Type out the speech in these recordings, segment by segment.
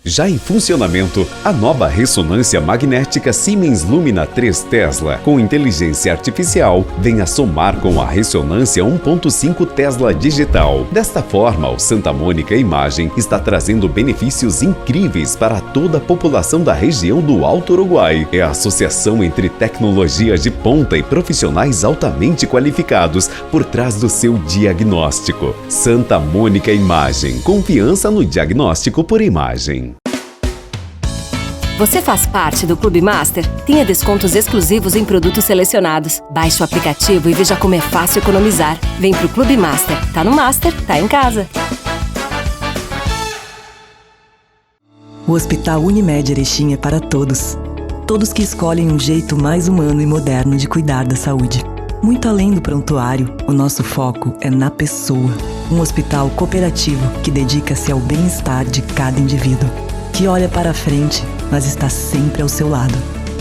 Já em funcionamento, a nova ressonância magnética Siemens Lumina 3 Tesla com inteligência artificial vem a somar com a ressonância 1.5 Tesla digital. Desta forma, o Santa Mônica Imagem está trazendo benefícios incríveis para toda a população da região do Alto Uruguai. É a associação entre tecnologias de ponta e profissionais altamente qualificados por trás do seu diagnóstico. Santa Mônica Imagem. Confiança no diagnóstico por imagem. Você faz parte do Clube Master? Tenha descontos exclusivos em produtos selecionados. Baixe o aplicativo e veja como é fácil economizar. Vem pro Clube Master. Tá no Master, tá em casa. O Hospital Unimed Erechim é para todos. Todos que escolhem um jeito mais humano e moderno de cuidar da saúde. Muito além do prontuário, o nosso foco é na pessoa. Um hospital cooperativo que dedica-se ao bem-estar de cada indivíduo. Que olha para frente, mas está sempre ao seu lado.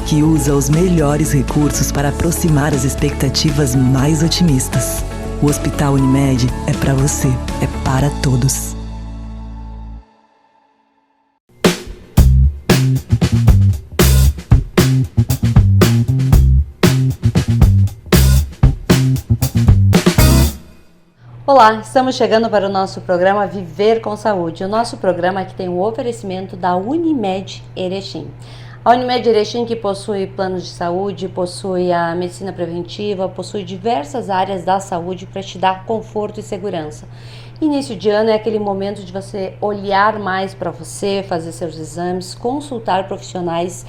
Que usa os melhores recursos para aproximar as expectativas mais otimistas. O Hospital Unimed é para você, é para todos. Olá, estamos chegando para o nosso programa Viver com Saúde, o nosso programa que tem o oferecimento da Unimed Erechim. A Unimed Erechim, que possui planos de saúde, possui a medicina preventiva, possui diversas áreas da saúde para te dar conforto e segurança. Início de ano é aquele momento de você olhar mais para você, fazer seus exames, consultar profissionais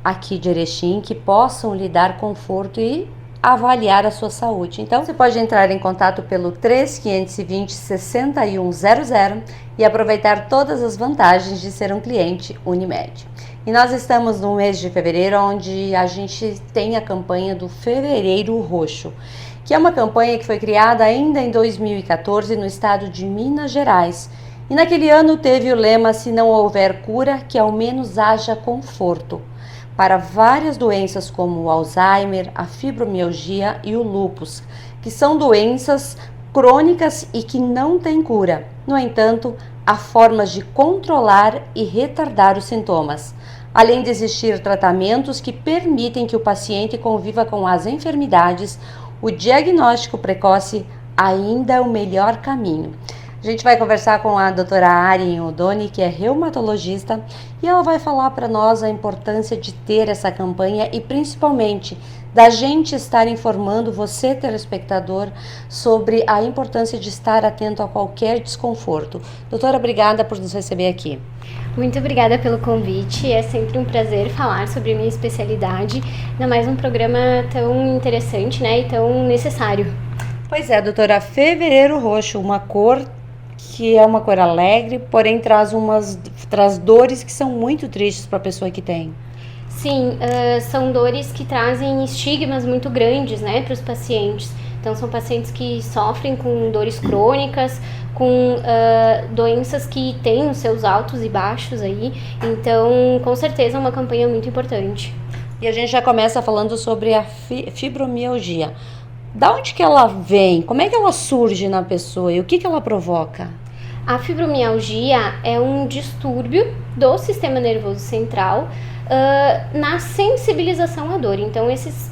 aqui de Erechim que possam lhe dar conforto e avaliar a sua saúde. Então, você pode entrar em contato pelo 3520-6100 e aproveitar todas as vantagens de ser um cliente Unimed. E nós estamos no mês de fevereiro, onde a gente tem a campanha do Fevereiro Roxo, que é uma campanha que foi criada ainda em 2014 no estado de Minas Gerais. E naquele ano teve o lema: se não houver cura, que ao menos haja conforto, para várias doenças como o Alzheimer, a fibromialgia e o lúpus, que são doenças crônicas e que não têm cura. No entanto, há formas de controlar e retardar os sintomas, além de existir tratamentos que permitem que o paciente conviva com as enfermidades. O diagnóstico precoce ainda é o melhor caminho. A gente vai conversar com a doutora Arien Odoni, que é reumatologista, e ela vai falar para nós a importância de ter essa campanha e principalmente da gente estar informando você, telespectador, sobre a importância de estar atento a qualquer desconforto. Doutora, obrigada por nos receber aqui. Muito obrigada pelo convite, é sempre um prazer falar sobre a minha especialidade, ainda mais um programa tão interessante, né, e tão necessário. Pois é, doutora, Fevereiro Roxo, uma cor que é uma cor alegre, porém traz dores que são muito tristes para a pessoa que tem. Sim, são dores que trazem estigmas muito grandes, né, para os pacientes. Então são pacientes que sofrem com dores crônicas, com doenças que têm os seus altos e baixos aí. Então, com certeza é uma campanha muito importante. E a gente já começa falando sobre a fibromialgia. Da onde que ela vem? Como é que ela surge na pessoa e o que ela provoca? A fibromialgia é um distúrbio do sistema nervoso central na sensibilização à dor. Então,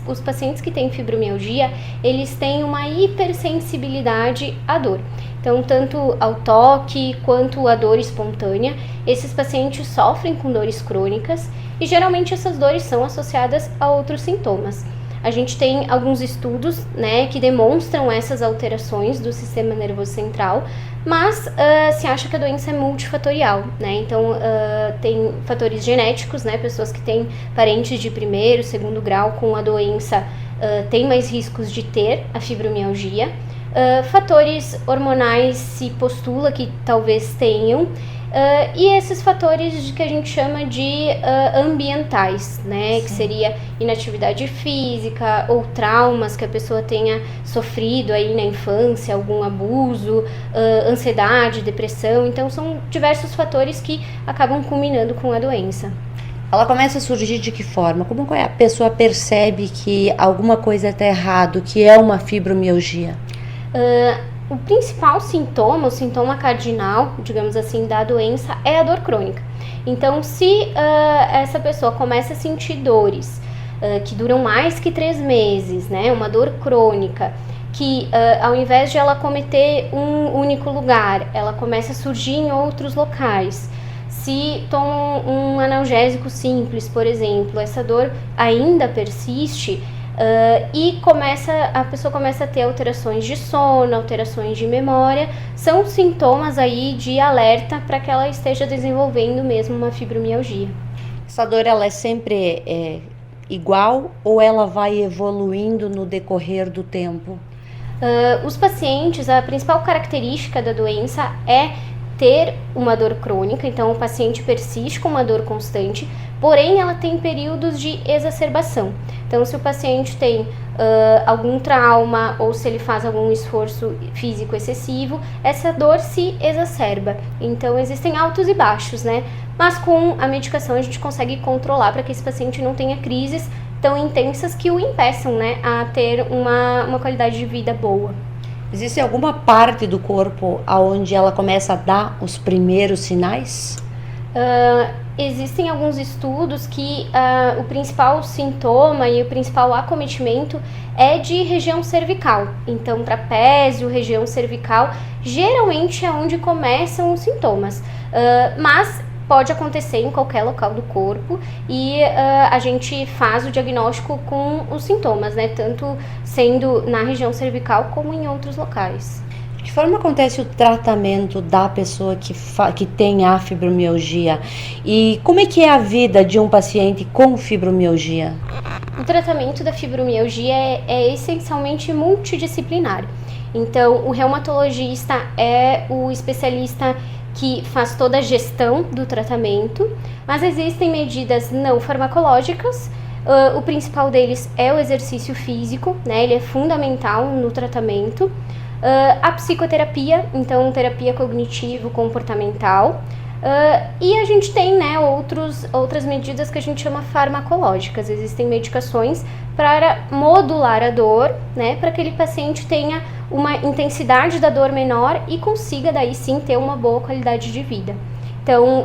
os pacientes que têm fibromialgia, eles têm uma hipersensibilidade à dor. Então, tanto ao toque quanto à dor espontânea, esses pacientes sofrem com dores crônicas e geralmente essas dores são associadas a outros sintomas. A gente tem alguns estudos, né, que demonstram essas alterações do sistema nervoso central, mas se acha que a doença é multifatorial, né? Então, tem fatores genéticos, né? Pessoas que têm parentes de primeiro, segundo grau com a doença têm mais riscos de ter a fibromialgia. Fatores hormonais se postula que talvez tenham. E esses fatores que a gente chama de ambientais, né? Sim. Que seria inatividade física ou traumas que a pessoa tenha sofrido aí na infância, algum abuso, ansiedade, depressão. Então, são diversos fatores que acabam culminando com a doença. Ela começa a surgir de que forma? Como a pessoa percebe que alguma coisa está errado, que é uma fibromialgia? o principal sintoma, o sintoma cardinal, digamos assim, da doença é a dor crônica. Então, se essa pessoa começa a sentir dores que duram mais que 3 meses, né, uma dor crônica, que ao invés de ela cometer um único lugar, ela começa a surgir em outros locais. Se toma um analgésico simples, por exemplo, essa dor ainda persiste, e a pessoa começa a ter alterações de sono, alterações de memória, são sintomas aí de alerta para que ela esteja desenvolvendo mesmo uma fibromialgia. Essa dor, ela é sempre igual ou ela vai evoluindo no decorrer do tempo? Os pacientes, a principal característica da doença é ter uma dor crônica, então o paciente persiste com uma dor constante, porém ela tem períodos de exacerbação. Então, se o paciente tem algum trauma ou se ele faz algum esforço físico excessivo, essa dor se exacerba. Então, existem altos e baixos, né? Mas com a medicação a gente consegue controlar para que esse paciente não tenha crises tão intensas que o impeçam, né, a ter uma qualidade de vida boa. Existe alguma parte do corpo onde ela começa a dar os primeiros sinais? Existem alguns estudos que o principal sintoma e o principal acometimento é de região cervical. Então, trapézio, região cervical, geralmente é onde começam os sintomas. Mas pode acontecer em qualquer local do corpo e a gente faz o diagnóstico com os sintomas, né? Tanto sendo na região cervical como em outros locais. De que forma acontece o tratamento da pessoa que tem a fibromialgia? E como é que é a vida de um paciente com fibromialgia? O tratamento da fibromialgia é essencialmente multidisciplinar. Então, o reumatologista é o especialista que faz toda a gestão do tratamento, mas existem medidas não farmacológicas. O principal deles é o exercício físico, né? Ele é fundamental no tratamento. A psicoterapia, então terapia cognitivo-comportamental. E a gente tem, né, outras medidas que a gente chama farmacológicas. Existem medicações para modular a dor, né, para que aquele paciente tenha uma intensidade da dor menor e consiga daí sim ter uma boa qualidade de vida. Então,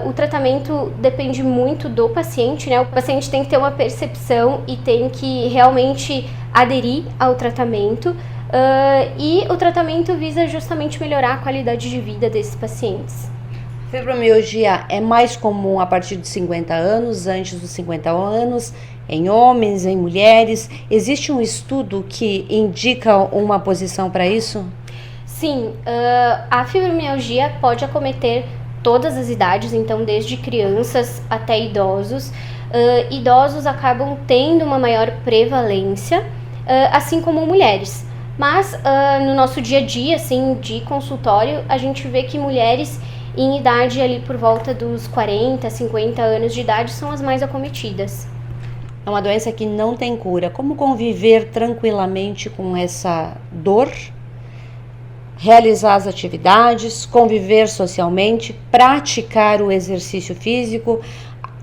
o tratamento depende muito do paciente, né? O paciente tem que ter uma percepção e tem que realmente aderir ao tratamento. E o tratamento visa justamente melhorar a qualidade de vida desses pacientes. Fibromialgia é mais comum a partir de 50 anos, antes dos 50 anos, em homens, em mulheres. Existe um estudo que indica uma posição para isso? Sim, a fibromialgia pode acometer todas as idades, então desde crianças até idosos. Idosos acabam tendo uma maior prevalência, assim como mulheres. Mas no nosso dia a dia, assim, de consultório, a gente vê que mulheres em idade ali por volta dos 40, 50 anos de idade são as mais acometidas. É uma doença que não tem cura. Como conviver tranquilamente com essa dor? Realizar as atividades, conviver socialmente, praticar o exercício físico,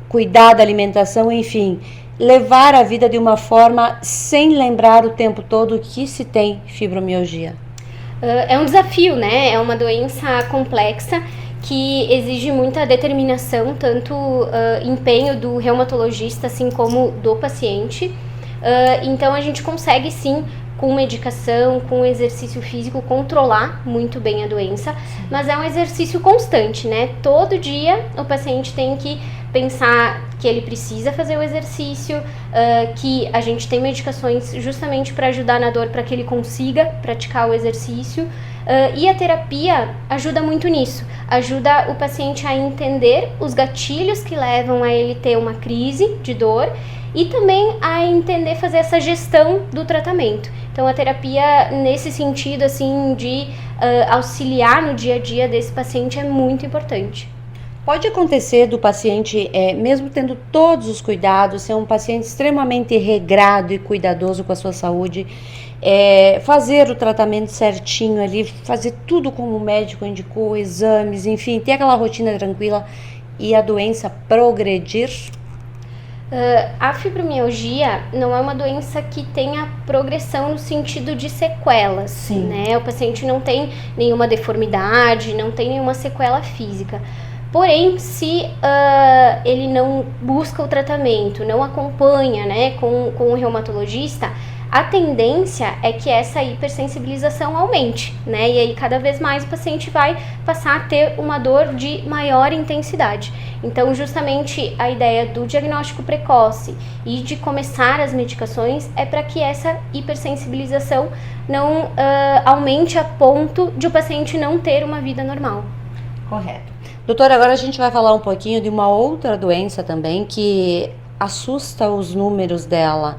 cuidar da alimentação, enfim, levar a vida de uma forma sem lembrar o tempo todo que se tem fibromialgia. É um desafio, né? É uma doença complexa que exige muita determinação, tanto empenho do reumatologista, assim como do paciente. Então a gente consegue sim, com medicação, com exercício físico, controlar muito bem a doença, mas é um exercício constante, né? Todo dia o paciente tem que pensar que ele precisa fazer o exercício, que a gente tem medicações justamente para ajudar na dor, para que ele consiga praticar o exercício. E a terapia ajuda muito nisso, ajuda o paciente a entender os gatilhos que levam a ele ter uma crise de dor e também a entender fazer essa gestão do tratamento. Então a terapia nesse sentido assim de auxiliar no dia a dia desse paciente é muito importante. Pode acontecer do paciente, mesmo tendo todos os cuidados, ser um paciente extremamente regrado e cuidadoso com a sua saúde, fazer o tratamento certinho ali, fazer tudo como o médico indicou, exames, enfim, ter aquela rotina tranquila e a doença progredir? A fibromialgia não é uma doença que tenha progressão no sentido de sequelas, Sim. né? O paciente não tem nenhuma deformidade, não tem nenhuma sequela física. Porém, se ele não busca o tratamento, não acompanha, né, com o reumatologista, a tendência é que essa hipersensibilização aumente, né? E aí cada vez mais o paciente vai passar a ter uma dor de maior intensidade. Então, justamente a ideia do diagnóstico precoce e de começar as medicações é para que essa hipersensibilização não aumente a ponto de o paciente não ter uma vida normal. Correto. Doutora, agora a gente vai falar um pouquinho de uma outra doença também que assusta os números dela.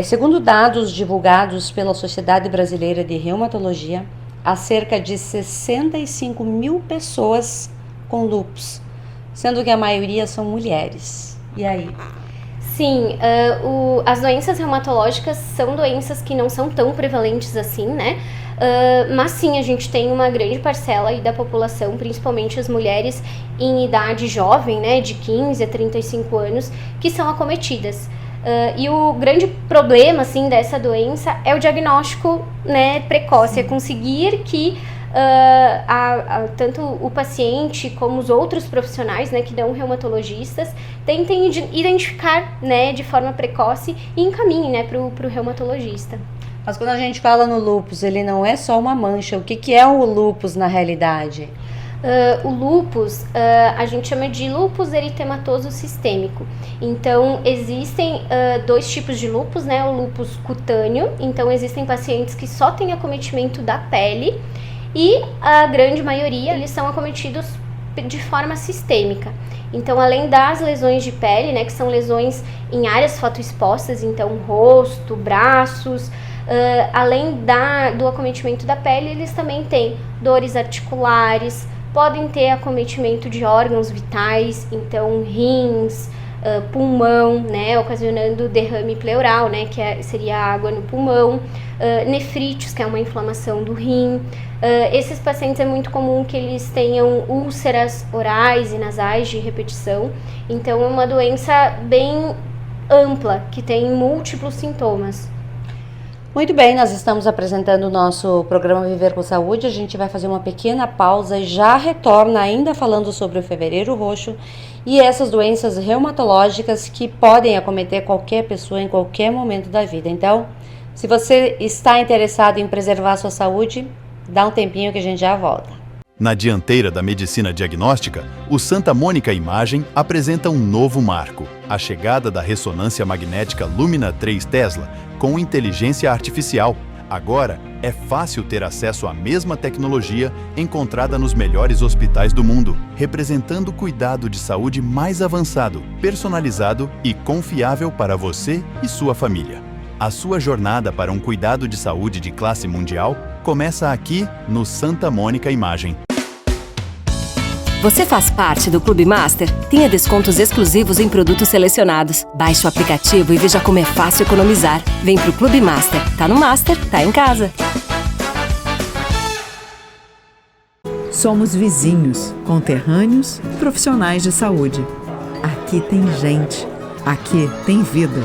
Segundo dados divulgados pela Sociedade Brasileira de Reumatologia, há cerca de 65 mil pessoas com lúpus, sendo que a maioria são mulheres. E aí? Sim, as doenças reumatológicas são doenças que não são tão prevalentes assim, né? Mas sim, a gente tem uma grande parcela aí da população, principalmente as mulheres em idade jovem, né, de 15 a 35 anos, que são acometidas. E o grande problema, assim, dessa doença é o diagnóstico, né, precoce, é conseguir que tanto o paciente como os outros profissionais, né, que não reumatologistas, tentem identificar, né, de forma precoce e encaminhem, né, para o reumatologista. Mas quando a gente fala no lúpus, ele não é só uma mancha. O que é o lúpus na realidade? O lúpus, a gente chama de lúpus eritematoso sistêmico. Então, existem dois tipos de lúpus, né? O lúpus cutâneo, então existem pacientes que só têm acometimento da pele e a grande maioria, eles são acometidos de forma sistêmica. Então, além das lesões de pele, né, que são lesões em áreas fotoexpostas, então rosto, braços, além do acometimento da pele, eles também têm dores articulares, podem ter acometimento de órgãos vitais, então rins, pulmão, né, ocasionando derrame pleural, né, que seria água no pulmão, nefrites, que é uma inflamação do rim. Esses pacientes é muito comum que eles tenham úlceras orais e nasais de repetição, então é uma doença bem ampla, que tem múltiplos sintomas. Muito bem, nós estamos apresentando o nosso programa Viver com Saúde. A gente vai fazer uma pequena pausa e já retorna ainda falando sobre o Fevereiro Roxo e essas doenças reumatológicas que podem acometer qualquer pessoa em qualquer momento da vida. Então, se você está interessado em preservar a sua saúde, dá um tempinho que a gente já volta. Na dianteira da medicina diagnóstica, o Santa Mônica Imagem apresenta um novo marco, a chegada da ressonância magnética Lumina 3 Tesla com inteligência artificial. Agora, é fácil ter acesso à mesma tecnologia encontrada nos melhores hospitais do mundo, representando cuidado de saúde mais avançado, personalizado e confiável para você e sua família. A sua jornada para um cuidado de saúde de classe mundial começa aqui no Santa Mônica Imagem. Você faz parte do Clube Master? Tenha descontos exclusivos em produtos selecionados. Baixe o aplicativo e veja como é fácil economizar. Vem pro Clube Master. Tá no Master, tá em casa. Somos vizinhos, conterrâneos, profissionais de saúde. Aqui tem gente. Aqui tem vida.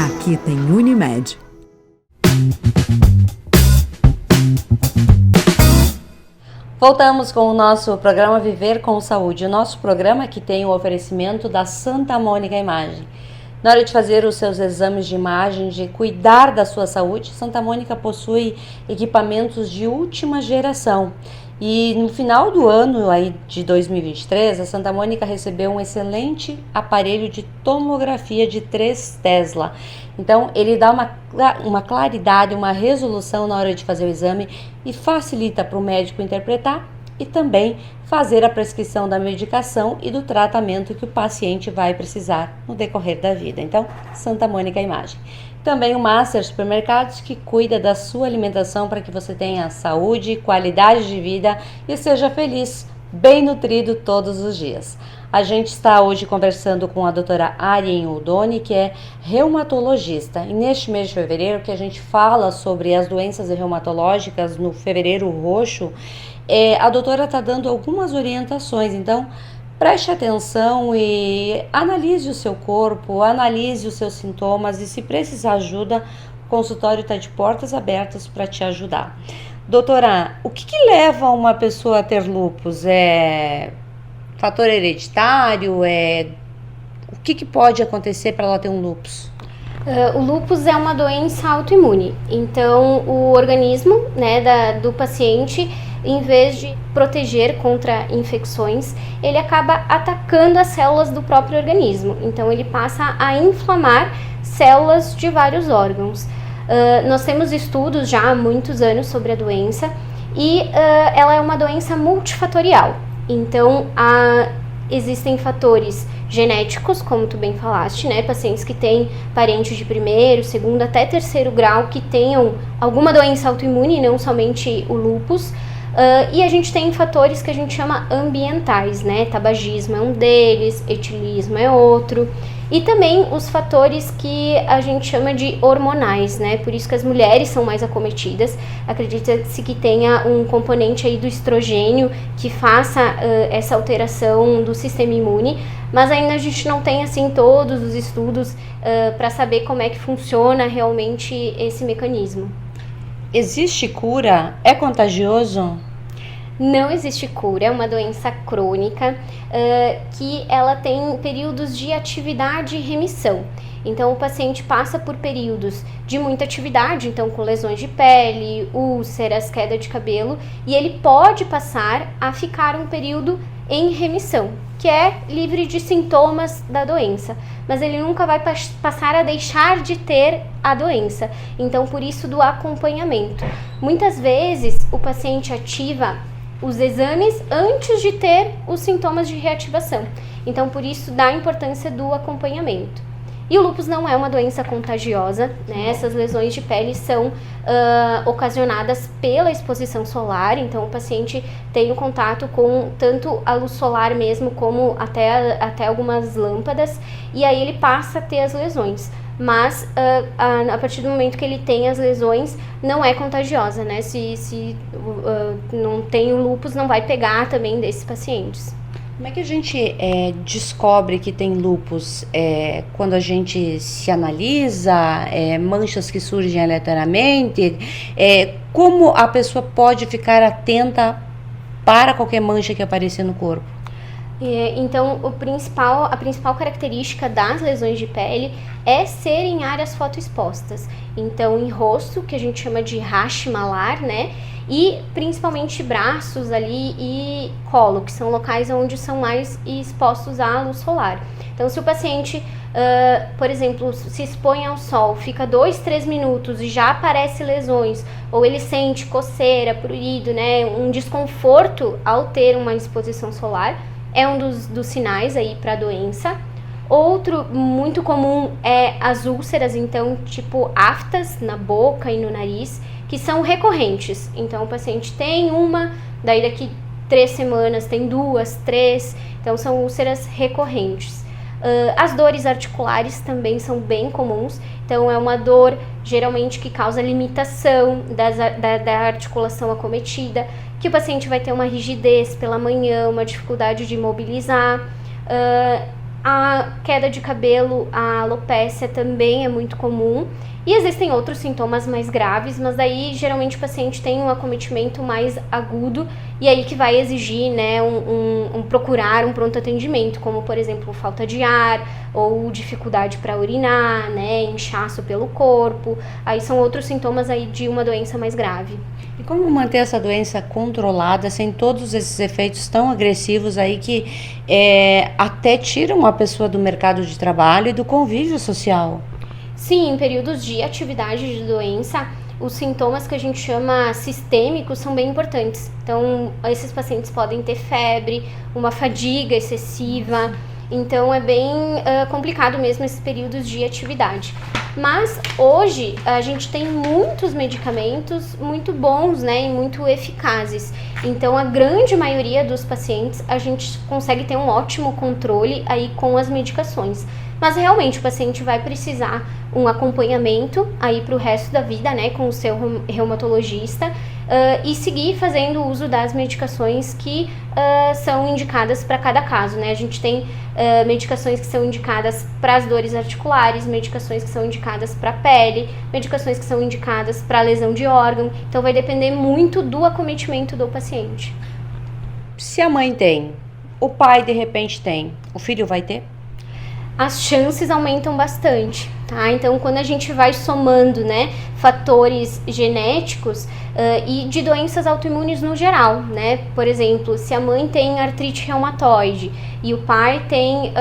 Aqui tem Unimed. Voltamos com o nosso programa Viver com Saúde, o nosso programa que tem o oferecimento da Santa Mônica Imagem. Na hora de fazer os seus exames de imagem, de cuidar da sua saúde, Santa Mônica possui equipamentos de última geração. E no final do ano aí de 2023, a Santa Mônica recebeu um excelente aparelho de tomografia de 3 Tesla. Então, ele dá uma claridade, uma resolução na hora de fazer o exame e facilita para o médico interpretar e também fazer a prescrição da medicação e do tratamento que o paciente vai precisar no decorrer da vida. Então, Santa Mônica Imagem. Também o Master Supermercados, que cuida da sua alimentação para que você tenha saúde, qualidade de vida e seja feliz, bem nutrido todos os dias. A gente está hoje conversando com a doutora Arien Uldoni, que é reumatologista. E neste mês de fevereiro, que a gente fala sobre as doenças reumatológicas no Fevereiro Roxo, a doutora está dando algumas orientações. Então, preste atenção e analise o seu corpo, analise os seus sintomas e se precisar ajuda, o consultório está de portas abertas para te ajudar. Doutora, o que leva uma pessoa a ter lúpus? É fator hereditário? O que pode acontecer para ela ter um lúpus? O lúpus é uma doença autoimune, então o organismo, né, do paciente, em vez de proteger contra infecções, ele acaba atacando as células do próprio organismo, então ele passa a inflamar células de vários órgãos. Nós temos estudos já há muitos anos sobre a doença e ela é uma doença multifatorial, então existem fatores genéticos, como tu bem falaste, né? Pacientes que têm parentes de primeiro, segundo, até terceiro grau que tenham alguma doença autoimune, não somente o lúpus. E a gente tem fatores que a gente chama ambientais, né? Tabagismo é um deles, etilismo é outro. E também os fatores que a gente chama de hormonais, né? Por isso que as mulheres são mais acometidas. Acredita-se que tenha um componente aí do estrogênio que faça essa alteração do sistema imune, mas ainda a gente não tem assim todos os estudos para saber como é que funciona realmente esse mecanismo. Existe cura? É contagioso? Não existe cura, é uma doença crônica que ela tem períodos de atividade e remissão. Então o paciente passa por períodos de muita atividade, então com lesões de pele, úlceras, queda de cabelo, e ele pode passar a ficar um período em remissão, que é livre de sintomas da doença, mas ele nunca vai passar a deixar de ter a doença. Então por isso do acompanhamento. Muitas vezes o paciente ativa os exames antes de ter os sintomas de reativação. Então, por isso, dá a importância do acompanhamento. E o lúpus não é uma doença contagiosa, né? Essas lesões de pele são ocasionadas pela exposição solar, então o paciente tem o contato com tanto a luz solar mesmo, como até algumas lâmpadas, e aí ele passa a ter as lesões. Mas a partir do momento que ele tem as lesões, não é contagiosa, né? Se não tem o lúpus, não vai pegar também desses pacientes. Como é que a gente descobre que tem lúpus? Quando a gente se analisa, manchas que surgem aleatoriamente, como a pessoa pode ficar atenta para qualquer mancha que aparecer no corpo? Então, a principal característica das lesões de pele é ser em áreas fotoexpostas. Então, em rosto, que a gente chama de rache malar, né? E principalmente braços ali e colo, que são locais onde são mais expostos à luz solar. Então, se o paciente, por exemplo, se expõe ao sol, fica 2-3 minutos e já aparece lesões, ou ele sente coceira, prurido, né? Um desconforto ao ter uma exposição solar, é um dos sinais aí para a doença. Outro muito comum é as úlceras, então tipo aftas na boca e no nariz, que são recorrentes. Então o paciente tem uma, daí daqui 3 semanas tem 2, 3, então são úlceras recorrentes. As dores articulares também são bem comuns, então é uma dor geralmente que causa limitação da articulação acometida, que o paciente vai ter uma rigidez pela manhã, uma dificuldade de mobilizar. A queda de cabelo, a alopécia também é muito comum. E existem outros sintomas mais graves, mas daí geralmente o paciente tem um acometimento mais agudo e aí que vai exigir, né, procurar um pronto atendimento, como por exemplo falta de ar ou dificuldade para urinar, né, inchaço pelo corpo. Aí são outros sintomas aí de uma doença mais grave. E como manter essa doença controlada sem todos esses efeitos tão agressivos aí que até tiram a pessoa do mercado de trabalho e do convívio social? Sim, em períodos de atividade de doença, os sintomas que a gente chama sistêmicos são bem importantes. Então, esses pacientes podem ter febre, uma fadiga excessiva. Então, é bem complicado mesmo esses períodos de atividade. Mas, hoje, a gente tem muitos medicamentos muito bons, né, e muito eficazes. Então, a grande maioria dos pacientes, a gente consegue ter um ótimo controle aí com as medicações. Mas, realmente, o paciente vai precisar um acompanhamento aí para o resto da vida, né, com o seu reumatologista, e seguir fazendo uso das medicações que são indicadas para cada caso, né? A gente tem medicações que são indicadas para as dores articulares, medicações que são indicadas para a pele, medicações que são indicadas para lesão de órgão. Então vai depender muito do acometimento do paciente. Se a mãe tem, o pai de repente tem, o filho vai ter? As chances aumentam bastante, tá? Então, quando a gente vai somando, né, fatores genéticos e de doenças autoimunes no geral, né? Por exemplo, se a mãe tem artrite reumatoide e o pai tem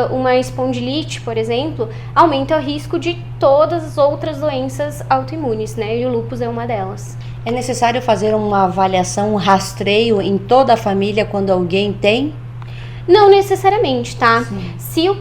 uma espondilite, por exemplo, aumenta o risco de todas as outras doenças autoimunes, né? E o lúpus é uma delas. É necessário fazer uma avaliação, um rastreio em toda a família quando alguém tem? Não necessariamente, tá? Sim. Se o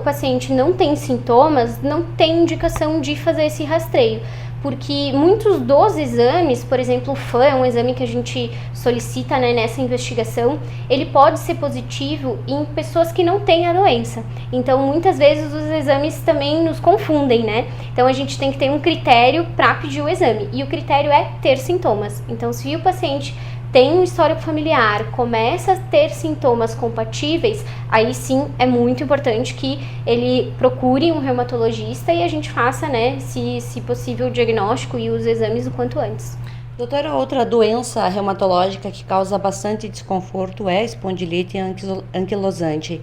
paciente não tem sintomas, não tem indicação de fazer esse rastreio. Porque muitos dos exames, por exemplo, o FAM é um exame que a gente solicita, né, nessa investigação, ele pode ser positivo em pessoas que não têm a doença. Então, muitas vezes os exames também nos confundem, né? Então, a gente tem que ter um critério para pedir o exame. E o critério é ter sintomas. Então, se o paciente tem um histórico familiar, começa a ter sintomas compatíveis, aí sim é muito importante que ele procure um reumatologista e a gente faça, né, se possível, o diagnóstico e os exames o quanto antes. Doutora, outra doença reumatológica que causa bastante desconforto é a espondilite anquilosante.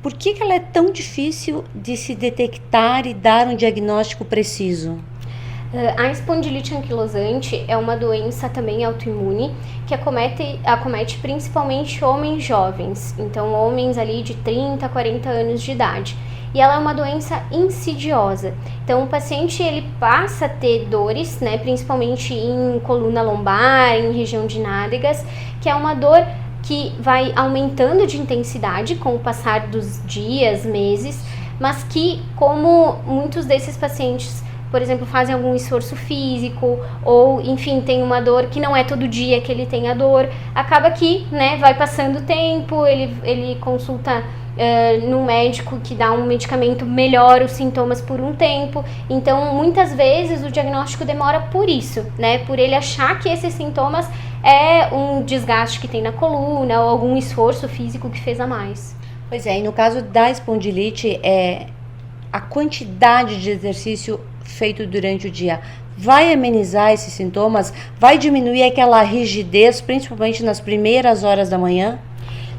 Por que ela é tão difícil de se detectar e dar um diagnóstico preciso? A espondilite anquilosante é uma doença também autoimune que acomete principalmente homens jovens, então homens ali de 30 a 40 anos de idade. E ela é uma doença insidiosa. Então o paciente ele passa a ter dores, né, principalmente em coluna lombar, em região de nádegas, que é uma dor que vai aumentando de intensidade com o passar dos dias, meses, mas que, como muitos desses pacientes, por exemplo, fazem algum esforço físico ou, enfim, tem uma dor que não é todo dia que ele tem a dor, acaba que, né, vai passando o tempo, ele consulta num médico que dá um medicamento, melhora os sintomas por um tempo. Então, muitas vezes o diagnóstico demora por isso, né, por ele achar que esses sintomas é um desgaste que tem na coluna ou algum esforço físico que fez a mais. Pois é, e no caso da espondilite, a quantidade de exercício feito durante o dia vai amenizar esses sintomas? Vai diminuir aquela rigidez, principalmente nas primeiras horas da manhã?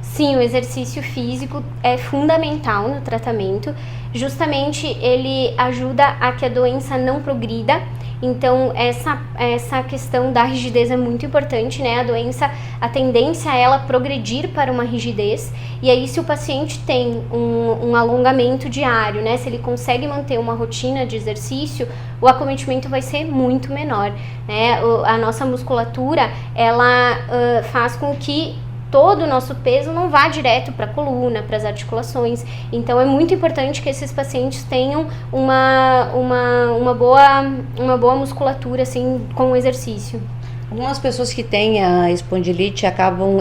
Sim, o exercício físico é fundamental no tratamento. Justamente ele ajuda a que a doença não progrida. Então essa questão da rigidez é muito importante, né? A doença, a tendência é ela progredir para uma rigidez. E aí, se o paciente tem um alongamento diário, né? Se ele consegue manter uma rotina de exercício, o acometimento vai ser muito menor, né? A nossa musculatura, ela faz com que todo o nosso peso não vá direto para a coluna, para as articulações. Então é muito importante que esses pacientes tenham uma boa musculatura assim, com o exercício. Algumas pessoas que têm a espondilite acabam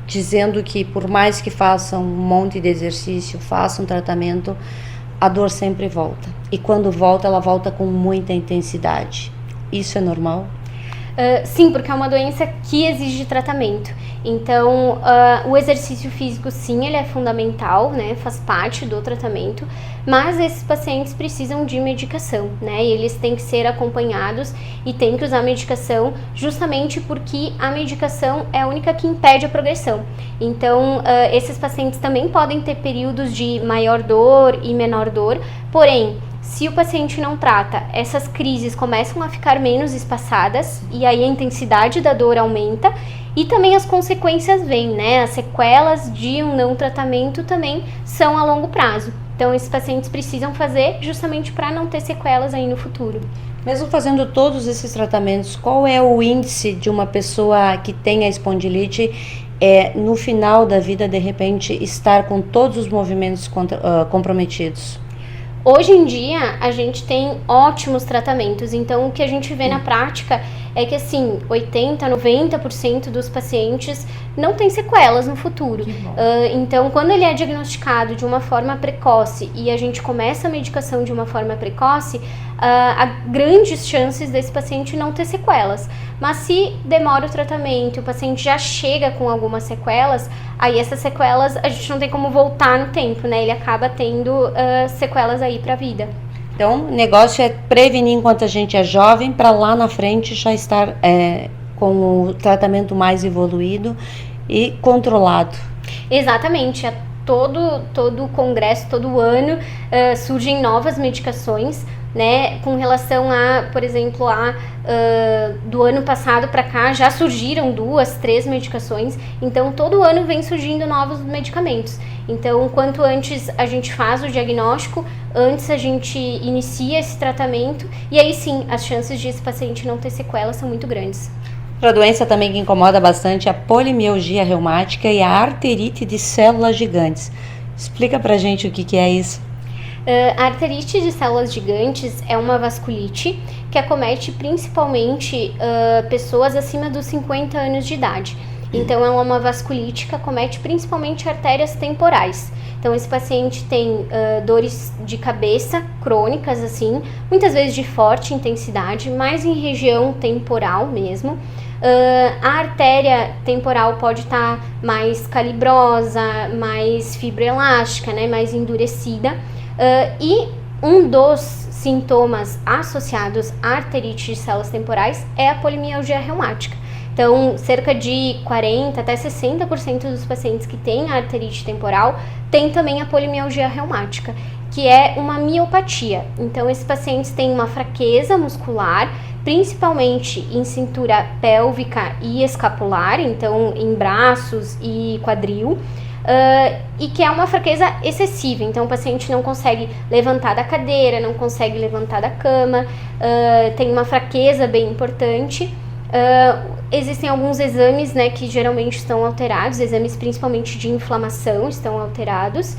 dizendo que por mais que façam um monte de exercício, façam tratamento, a dor sempre volta. E quando volta, ela volta com muita intensidade. Isso é normal? Sim, porque é uma doença que exige tratamento. Então, o exercício físico, sim, ele é fundamental, né? Faz parte do tratamento, mas esses pacientes precisam de medicação, né? E eles têm que ser acompanhados e têm que usar medicação justamente porque a medicação é a única que impede a progressão. Então, esses pacientes também podem ter períodos de maior dor e menor dor, porém, se o paciente não trata, essas crises começam a ficar menos espaçadas e aí a intensidade da dor aumenta e também as consequências vêm, né? As sequelas de um não tratamento também são a longo prazo. Então, esses pacientes precisam fazer justamente para não ter sequelas aí no futuro. Mesmo fazendo todos esses tratamentos, qual é o índice de uma pessoa que tem a espondilite no final da vida, de repente, estar com todos os movimentos comprometidos? Hoje em dia, a gente tem ótimos tratamentos, então o que a gente vê na prática é que, assim, 80%, 90% dos pacientes não têm sequelas no futuro. Então, quando ele é diagnosticado de uma forma precoce e a gente começa a medicação de uma forma precoce, há grandes chances desse paciente não ter sequelas. Mas se demora o tratamento e o paciente já chega com algumas sequelas, aí essas sequelas a gente não tem como voltar no tempo, né? Ele acaba tendo sequelas aí pra vida. Então, o negócio é prevenir enquanto a gente é jovem, para lá na frente já estar com o tratamento mais evoluído e controlado. Exatamente. Todo congresso, todo ano, surgem novas medicações, né, com relação a, por exemplo, do ano passado para cá já surgiram 2, 3 medicações, então todo ano vem surgindo novos medicamentos. Então, quanto antes a gente faz o diagnóstico, antes a gente inicia esse tratamento, e aí sim, as chances de esse paciente não ter sequelas são muito grandes. Outra doença também que incomoda bastante é a polimialgia reumática e a arterite de células gigantes. Explica pra gente o que é isso. A arterite de células gigantes é uma vasculite que acomete principalmente pessoas acima dos 50 anos de idade. Então, ela é uma vasculite que acomete principalmente artérias temporais. Então, esse paciente tem dores de cabeça crônicas, assim, muitas vezes de forte intensidade, mais em região temporal mesmo. A artéria temporal pode estar mais calibrosa, mais fibroelástica, né, mais endurecida. E um dos sintomas associados à arterite de células temporais é a polimialgia reumática. Então, cerca de 40% até 60% dos pacientes que têm a arterite temporal têm também a polimialgia reumática, que é uma miopatia. Então, esses pacientes têm uma fraqueza muscular, principalmente em cintura pélvica e escapular, então em braços e quadril, e que é uma fraqueza excessiva. Então, o paciente não consegue levantar da cadeira, não consegue levantar da cama, tem uma fraqueza bem importante. Existem alguns exames, né, que geralmente estão alterados, exames principalmente de inflamação estão alterados,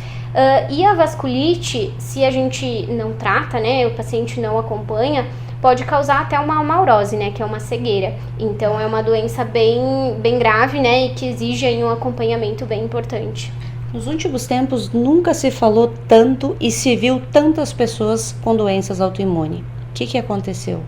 e a vasculite, se a gente não trata, né, o paciente não acompanha, pode causar até uma amaurose, né, que é uma cegueira. Então é uma doença bem grave, né, e que exige aí um acompanhamento bem importante. Nos últimos tempos nunca se falou tanto e se viu tantas pessoas com doenças autoimunes. O que aconteceu?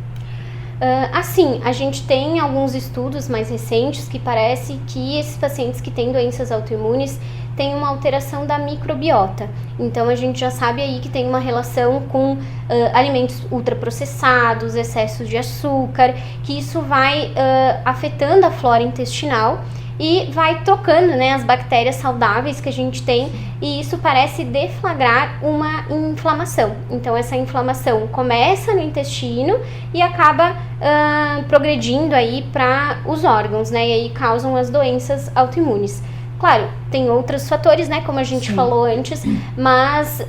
Assim, a gente tem alguns estudos mais recentes que parece que esses pacientes que têm doenças autoimunes têm uma alteração da microbiota. Então, a gente já sabe aí que tem uma relação com alimentos ultraprocessados, excessos de açúcar, que isso vai afetando a flora intestinal e vai trocando, né, as bactérias saudáveis que a gente tem, e isso parece deflagrar uma inflamação. Então, essa inflamação começa no intestino e acaba progredindo aí para os órgãos, né, e aí causam as doenças autoimunes. Claro, tem outros fatores, né, como a gente falou antes, mas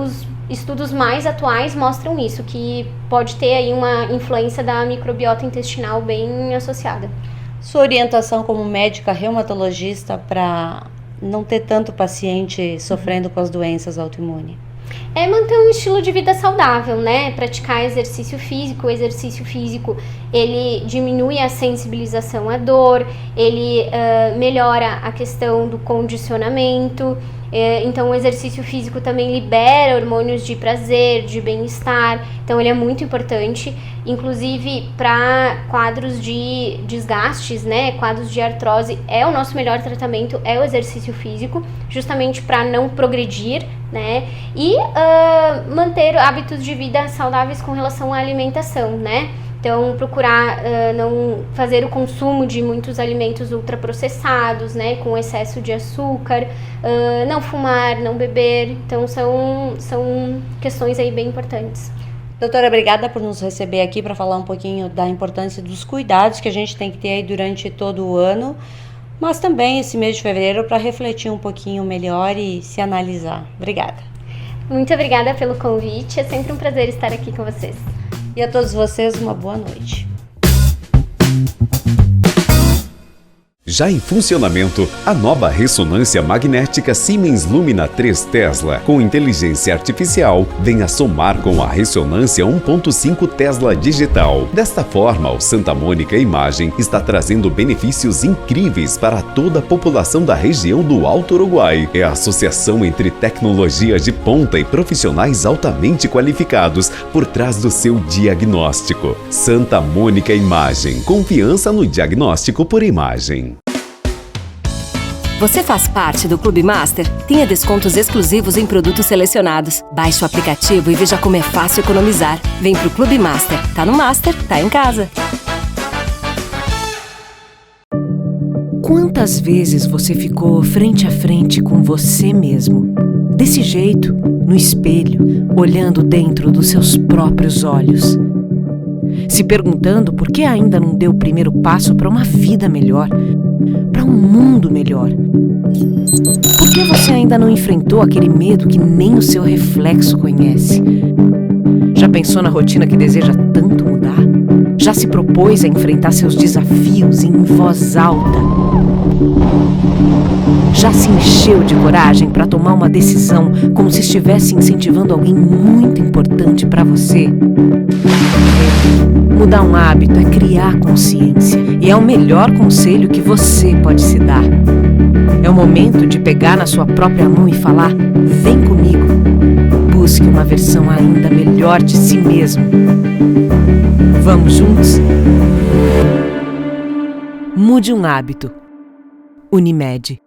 os estudos mais atuais mostram isso, que pode ter aí uma influência da microbiota intestinal bem associada. Sua orientação como médica reumatologista para não ter tanto paciente sofrendo com as doenças autoimunes? É manter um estilo de vida saudável, né? Praticar exercício físico. O exercício físico, ele diminui a sensibilização à dor, ele melhora a questão do condicionamento. Então, o exercício físico também libera hormônios de prazer, de bem-estar. Então, ele é muito importante, inclusive para quadros de desgastes, né? Quadros de artrose, o nosso melhor tratamento é o exercício físico, justamente para não progredir, né? E manter hábitos de vida saudáveis com relação à alimentação, né? Então, procurar não fazer o consumo de muitos alimentos ultraprocessados, né, com excesso de açúcar, não fumar, não beber. Então, são questões aí bem importantes. Doutora, obrigada por nos receber aqui para falar um pouquinho da importância dos cuidados que a gente tem que ter aí durante todo o ano, mas também esse mês de fevereiro para refletir um pouquinho melhor e se analisar. Obrigada. Muito obrigada pelo convite, é sempre um prazer estar aqui com vocês. E a todos vocês, uma boa noite. Já em funcionamento, a nova ressonância magnética Siemens Lumina 3 Tesla, com inteligência artificial, vem a somar com a ressonância 1.5 Tesla digital. Desta forma, o Santa Mônica Imagem está trazendo benefícios incríveis para toda a população da região do Alto Uruguai. É a associação entre tecnologia de ponta e profissionais altamente qualificados por trás do seu diagnóstico. Santa Mônica Imagem. Confiança no diagnóstico por imagem. Você faz parte do Clube Master? Tenha descontos exclusivos em produtos selecionados. Baixe o aplicativo e veja como é fácil economizar. Vem pro Clube Master. Tá no Master, tá em casa. Quantas vezes você ficou frente a frente com você mesmo? Desse jeito, no espelho, olhando dentro dos seus próprios olhos. Se perguntando por que ainda não deu o primeiro passo para uma vida melhor, para um mundo melhor. Por que você ainda não enfrentou aquele medo que nem o seu reflexo conhece? Já pensou na rotina que deseja tanto mudar? Já se propôs a enfrentar seus desafios em voz alta? Já se encheu de coragem para tomar uma decisão como se estivesse incentivando alguém muito importante para você? Mudar um hábito é criar consciência e é o melhor conselho que você pode se dar. É o momento de pegar na sua própria mão e falar: vem comigo. Busque uma versão ainda melhor de si mesmo. Vamos juntos? Mude um hábito. Unimed.